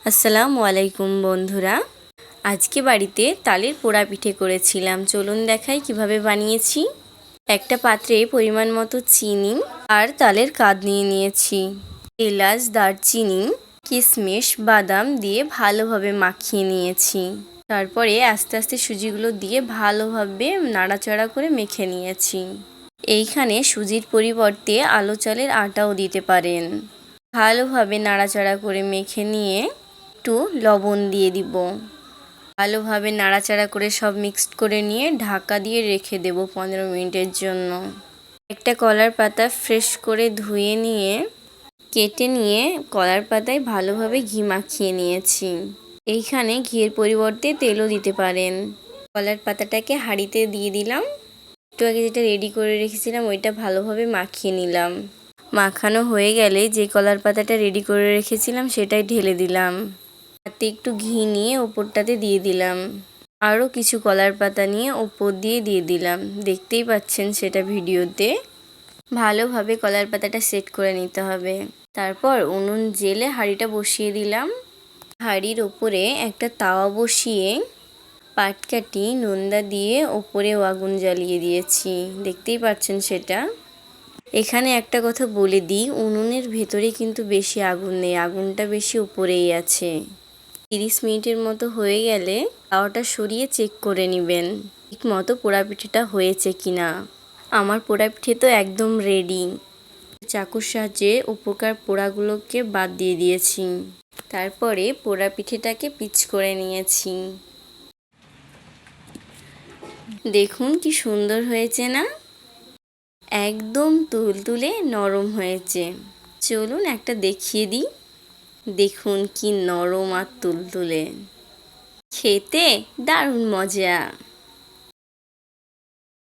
আসসালামু আলাইকুম বন্ধুরা, আজকে বাড়িতে তালের পোড়া পিঠে করেছিলাম। চলুন দেখাই কিভাবে বানিয়েছি। একটা পাত্রে পরিমাণ মতো চিনি আর তালের কাদ নিয়ে নিয়েছি। এলাচ, দারচিনি, কিশমিশ, বাদাম দিয়ে ভালোভাবে মাখিয়ে নিয়েছি। তারপরে আস্তে আস্তে সুজিগুলো দিয়ে ভালোভাবে নাড়াচাড়া করে মেখে নিয়েছি। এইখানে সুজির পরিবর্তে আলো চালের আটাও দিতে পারেন। ভালোভাবে নাড়াচাড়া করে মেখে নিয়ে একটু লবণ দিয়ে দিব। ভালোভাবে নাড়াচাড়া করে সব মিক্সড করে নিয়ে ঢাকা দিয়ে রেখে দেব 15 মিনিটের জন্য। একটা কলার পাতা ফ্রেশ করে ধুয়ে নিয়ে কেটে নিয়ে কলার পাতায় ভালোভাবে ঘি মাখিয়ে নিয়েছি। এইখানে ঘিয়ের পরিবর্তে তেলও দিতে পারেন। কলার পাতাটাকে হাঁড়িতে দিয়ে দিলাম। একটু আগে যেটা রেডি করে রেখেছিলাম ওইটা ভালোভাবে মাখিয়ে নিলাম। মাখানো হয়ে গেলে যে কলার পাতাটা রেডি করে রেখেছিলাম সেটাই ঢেলে দিলাম। হাতে একটু ঘি নিয়ে ওপরটাতে দিয়ে দিলাম। আরও কিছু কলার পাতা নিয়ে ওপর দিয়ে দিলাম। দেখতেই পাচ্ছেন সেটা ভিডিওতে। ভালোভাবে কলার পাতাটা সেট করে নিতে হবে। তারপর উনুন জেলে হাঁড়িটা বসিয়ে দিলাম। হাঁড়ির ওপরে একটা তাওয়া বসিয়ে পাটকাঠি নোনদা দিয়ে ওপরেও আগুন জ্বালিয়ে দিয়েছি। দেখতেই পাচ্ছেন সেটা। এখানে একটা কথা বলে দিই, উনুনের ভেতরে কিন্তু বেশি আগুন নেই, আগুনটা বেশি উপরেই আছে। 30 মিনিটের মতো হয়ে গেলে তাওয়াটা সরিয়ে চেক করে নেবেন ঠিক মতো পোড়া পিঠেটা হয়েছে কিনা। আমার পোড়া পিঠে তো একদম রেডি। চাকুর সাহায্যে উপরকার পোড়াগুলোকে বাদ দিয়ে দিয়েছি। তারপরে পোড়া পিঠেটাকে পিচ করে নিয়েছি। দেখুন কি সুন্দর হয়েছে না? একদম তুলতুলে নরম হয়েছে। চলুন একটা দেখিয়ে দিই। দেখুন কি নরম আর তুলতুলে, খেতে দারুণ মজা।